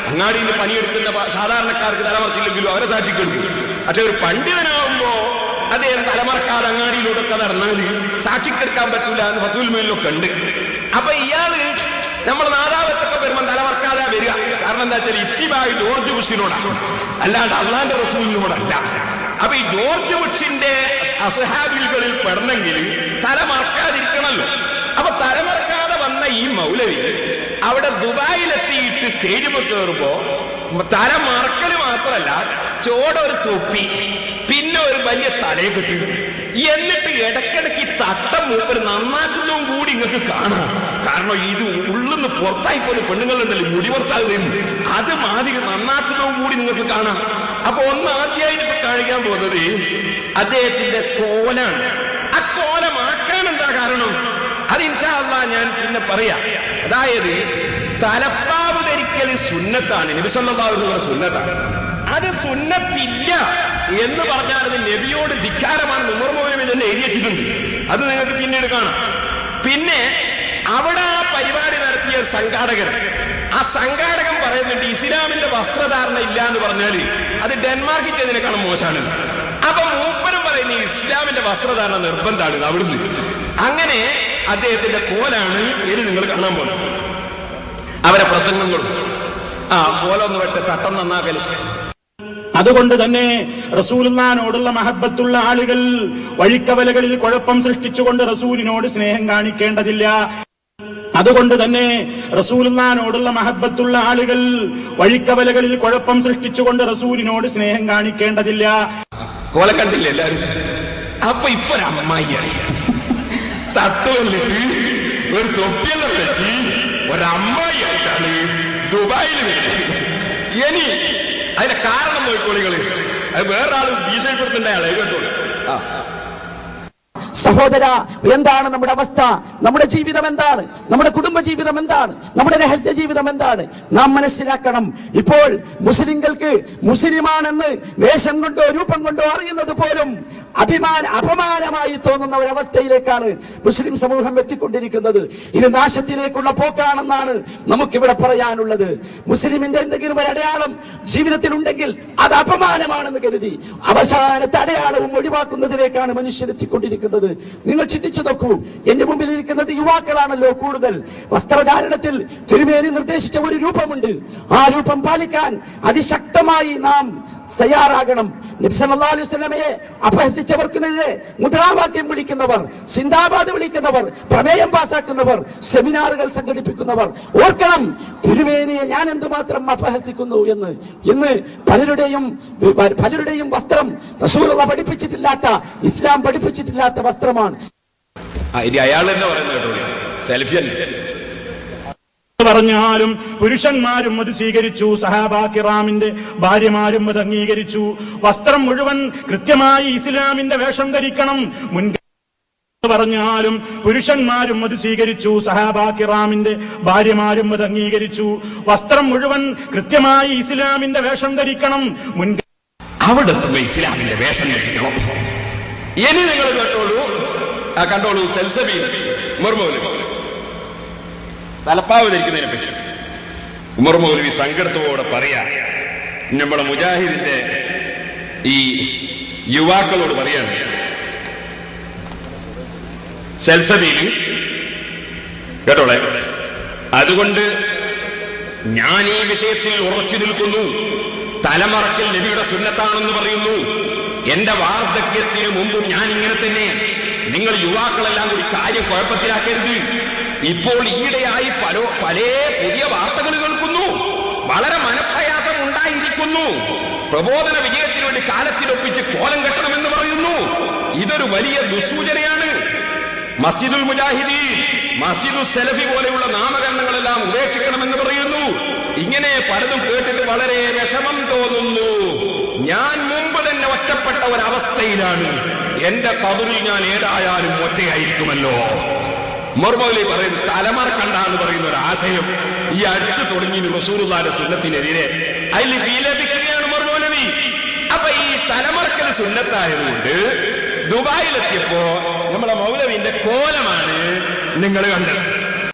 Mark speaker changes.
Speaker 1: അങ്ങാടിയിൽ നിന്ന് പണിയെടുക്കുന്ന സാധാരണക്കാർക്ക് തലമറച്ചില്ലെങ്കിലും അവരെ സാക്ഷിക്കെടുക്കും. പക്ഷെ ഒരു പണ്ഡിതനാവുമ്പോ അദ്ദേഹം തലമറക്കാതെ അങ്ങാടിയിലൂടെയൊക്കെ നടന്നാൽ സാക്ഷിക്കെടുക്കാൻ പറ്റൂല എന്ന് ഫത്വൽ മേലിലൊക്കെ ഉണ്ട്. അപ്പൊ ഇയാള് നമ്മുടെ നാദാവത്തൊക്കെ വരുമ്പോൾ തലമറക്കാതെ വരിക. കാരണം എന്താ വെച്ചാൽ ഇത്തിബായി ജോർജ് ബുഷിനോടാണ്, അല്ലാണ്ട് അള്ളാന്റെ റസൂലിനോടല്ല. അപ്പൊ ഈ ജോർജ് ബുഷിന്റെ അസ്ഹാബികളിൽ പെടണമെങ്കിൽ തലമറക്കാതിരിക്കണമല്ലോ. അപ്പൊ തലമറക്കാതെ വന്ന ഈ മൗലവി അവിടെ ദുബായിലെത്തിയിട്ട് സ്റ്റേജിൽ കയറുമ്പോ തല മറക്കല് മാത്രല്ല, ചോടൊരു തൊപ്പി, പിന്നെ ഒരു വലിയ തലയെ കെട്ടി, എന്നിട്ട് ഇടയ്ക്കിടയ്ക്ക് തട്ടം മൂപ്പര് നന്നാക്കുന്നതും കൂടി നിങ്ങൾക്ക് കാണാം. കാരണം ഇത് ഉള്ളിന്ന് പുറത്തായി പോലെ പെണ്ണുങ്ങളുണ്ടല്ലോ മുടി പുറത്താകുകയും, അത് മാതിരി നന്നാക്കുന്നതും കൂടി നിങ്ങൾക്ക് കാണാം. അപ്പൊ ഒന്ന് ആദ്യമായിട്ട് കാണിക്കാൻ പോകുന്നത് അദ്ദേഹത്തിന്റെ കോലാണ്. ആ കോലമാക്കാൻ എന്താ കാരണം? അത് ഇൻഷാ അല്ലാഹ് ഞാൻ പിന്നെ പറയാം. അതായത് തലപ്പാവ് ധരിക്കൽ സുന്നത്താണ്, നബി സല്ലല്ലാഹു അലൈഹി വസല്ലം സുന്നത്താണ്. അത് സുന്നത്തില്ല എന്ന് പറഞ്ഞാൽ അത് നബിയോട് ധിക്കാരമാണെന്ന് ഉമർ മൗലവി തന്നെ എഴുതി വെച്ചിട്ടുണ്ട്. അത് നിങ്ങൾക്ക് പിന്നീട് കാണാം. പിന്നെ അവിടെ ആ പരിപാടി നടത്തിയ സംഘാടകൻ, ആ സംഘാടകൻ പറയുന്നുണ്ട് ഇസ്ലാമിന്റെ വസ്ത്രധാരണ ഇല്ല എന്ന് പറഞ്ഞാല് അത് ഡെൻമാർക്കിൽ ചെയ്തതിനേക്കാളും മോശമാണ്. അപ്പൊ മൂപ്പരും പറയുന്നത് ഇസ്ലാമിന്റെ വസ്ത്രധാരണ നിർബന്ധമാണ് അവിടുന്ന്. അങ്ങനെ അദ്ദേഹത്തിന്റെ കോലാണ് ഇനി നിങ്ങൾ കാണാൻ പോകുന്നത്. അവരെ പ്രസംഗങ്ങളും കോലൊന്ന് വെട്ട് തട്ടം നന്നാക്കല്.
Speaker 2: അതുകൊണ്ട് തന്നെ റസൂലുള്ളാഹിനോടുള്ള മഹബത്തുള്ള ആളുകൾ വഴിക്കവലകളിൽ കുഴപ്പം സൃഷ്ടിച്ചുകൊണ്ട് റസൂലിനോട് സ്നേഹം കാണിക്കേണ്ടതില്ല. അതുകൊണ്ട് തന്നെ റസൂലുള്ളാഹിനോടുള്ള മഹബത്തുള്ള ആളുകൾ വഴിക്കവലകളിൽ കുഴപ്പം സൃഷ്ടിച്ചുകൊണ്ട് റസൂലിനോട് സ്നേഹം കാണിക്കേണ്ടതില്ല.
Speaker 1: കോല കണ്ടില്ലേ എല്ലാരും? അപ്പൊ ഇപ്പൊ ഒരു അമ്മായി തട്ടുകൊണ്ടിട്ട് ഒരു തൊപ്പിയെല്ലാം വെച്ച് ഒരമ്മായി ആയിട്ടാണ് ദുബായിൽ വരുന്നത്. ഇനി അതിന്റെ കാരണം നോക്കിക്കോളികള്, അത് വേറൊരാള് ഭീഷണിപ്പെടുത്തേണ്ട ആളെ കേട്ടോളൂ.
Speaker 3: സഹോദര, എന്താണ് നമ്മുടെ അവസ്ഥ? നമ്മുടെ ജീവിതം എന്താണ്? നമ്മുടെ കുടുംബ ജീവിതം എന്താണ്? നമ്മുടെ രഹസ്യ ജീവിതം എന്താണ്? നാം മനസ്സിലാക്കണം. ഇപ്പോൾ മുസ്ലിങ്ങൾക്ക് മുസ്ലിമാണെന്ന് വേഷം കൊണ്ടോ രൂപം കൊണ്ടോ അറിയുന്നത് പോലും അപമാനമായി തോന്നുന്ന ഒരവസ്ഥയിലേക്കാണ് മുസ്ലിം സമൂഹം എത്തിക്കൊണ്ടിരിക്കുന്നത്. ഇത് നാശത്തിലേക്കുള്ള പോക്കാണെന്നാണ് നമുക്കിവിടെ പറയാനുള്ളത്. മുസ്ലിമിന്റെ എന്തെങ്കിലും ഒരു അടയാളം ജീവിതത്തിൽ ഉണ്ടെങ്കിൽ അത് അപമാനമാണെന്ന് കരുതി അവസാനത്തെ അടയാളവും ഒഴിവാക്കുന്നതിലേക്കാണ് മനുഷ്യരെത്തിക്കൊണ്ടിരിക്കുന്നത്. നിങ്ങൾ ചിന്തിച്ചു നോക്കൂ. എന്റെ മുമ്പിൽ ഇരിക്കുന്നത് യുവാക്കളാണല്ലോ കൂടുതൽ. വസ്ത്രധാരണത്തിൽ തിരുമേനി നിർദ്ദേശിച്ച ഒരു രൂപമുണ്ട്. ആ രൂപം പാലിക്കാൻ അതിശക്തമായി നാം തയ്യാറാകണം. നബി സല്ലല്ലാഹു അലൈഹി വസല്ലമയെ അപഹസിച്ചവർക്കെതിരെ മുദ്രാവാക്യം വിളിക്കുന്നവർ, സിന്ദാബാദ് വിളിക്കുന്നവർ, പ്രമേയം പാസാക്കുന്നവർ, സെമിനാറുകൾ സംഘടിപ്പിക്കുന്നവർ ഓർക്കണം തിരുമേനിയെ ഞാൻ എന്തുമാത്രം അപഹസിക്കുന്നു എന്ന്. ഇന്ന് പലരുടെയും വസ്ത്രം റസൂലുള്ളാഹി പഠിപ്പിച്ചിട്ടില്ലാത്ത, ഇസ്ലാം പഠിപ്പിച്ചിട്ടില്ലാത്ത വസ്ത്രമാണ്.
Speaker 1: അയാൾ തന്നെ പറയുന്നത് സെൽഫി
Speaker 2: പറഞ്ഞാലും പുരുഷന്മാരും അത് സ്വീകരിച്ചു, സഹാബാ കിറാമിന്റെ ഭാര്യമാരും അത് അംഗീകരിച്ചു. വസ്ത്രം മുഴുവൻ കൃത്യമായി ഇസ്ലാമിന്റെ വേഷം ധരിക്കണം. പറഞ്ഞാലും പുരുഷന്മാരും അത് സ്വീകരിച്ചു, സഹാബാ കിറാമിന്റെ ഭാര്യമാരും അത് അംഗീകരിച്ചു. വസ്ത്രം മുഴുവൻ കൃത്യമായി ഇസ്ലാമിന്റെ വേഷം ധരിക്കണം.
Speaker 1: അവിടെ ഇസ്ലാമിന്റെ വേഷം ധരിക്കണം. ഇനി നിങ്ങൾ കേട്ടോളൂ, കണ്ടോളൂ. സൽസബീൽ ഉമർ മൗലവി തലപ്പാവ് ധരിക്കുന്നതിനെ പറ്റി ഉമർ മൗലവി സങ്കടത്തോടെ പറയാ. നമ്മുടെ മുജാഹിദിന്റെ ഈ യുവാക്കളോട് പറയാണ്, സൽസബീൽ കേട്ടോളെ, അതുകൊണ്ട് ഞാൻ ഈ വിഷയത്തിൽ ഉറച്ചു നിൽക്കുന്നു. തലമറക്കൽ നബിയുടെ സുന്നത്താണെന്ന് പറയുന്നു. എന്റെ വാർദ്ധക്യത്തിന് മുമ്പും ഞാൻ ഇങ്ങനെ തന്നെ. നിങ്ങൾ യുവാക്കളെല്ലാം കൂടി കാര്യം കുഴപ്പത്തിലാക്കരുത്. ഇപ്പോൾ ഈയിടെയായി പല പുതിയ വാർത്തകൾ കേൾക്കുന്നു. വളരെ മനപ്രയാസം ഉണ്ടായിരിക്കുന്നു. പ്രബോധന വിജയത്തിന് വേണ്ടി കാലത്തിലൊപ്പിച്ച് കോലം കെട്ടണമെന്ന് പറയുന്നു. ഇതൊരു വലിയ ദുസ്സൂചനയാണ്. മസ്ജിദുൽ മുജാഹിദീൻ, മസ്ജിദുൽ സലഫി പോലെയുള്ള നാമകരണങ്ങളെല്ലാം ഉപേക്ഷിക്കണമെന്ന് പറയുന്നു. ഇങ്ങനെ പലതും കേട്ടിട്ട് വളരെ വിഷമം തോന്നുന്നു. ഞാൻ മുമ്പ് തന്നെ ഒറ്റപ്പെട്ട ഒരവസ്ഥയിലാണ്. എന്റെ ഖബറിൽ ഞാൻ ഏതായാലും ഒറ്റയായിരിക്കുമല്ലോ. ഉമർ മൗലവി പറയുന്നു, തലമറക്കണ്ട എന്ന് പറയുന്ന ഒരു ആശയം ഈ അടുത്ത് തുടങ്ങി റസൂലുള്ളാഹിയുടെ സുന്നത്തിനെതിരെ അതിൽ വിലപിക്കുകയാണ് ഉമർ മൗലവി. അപ്പൊ ഈ തലമറക്കൽ സുന്നത്തായതുകൊണ്ട് ദുബായിലെത്തിയപ്പോ നമ്മളെ മൗലവിന്റെ കോലമാണ് നിങ്ങൾ കണ്ടത്.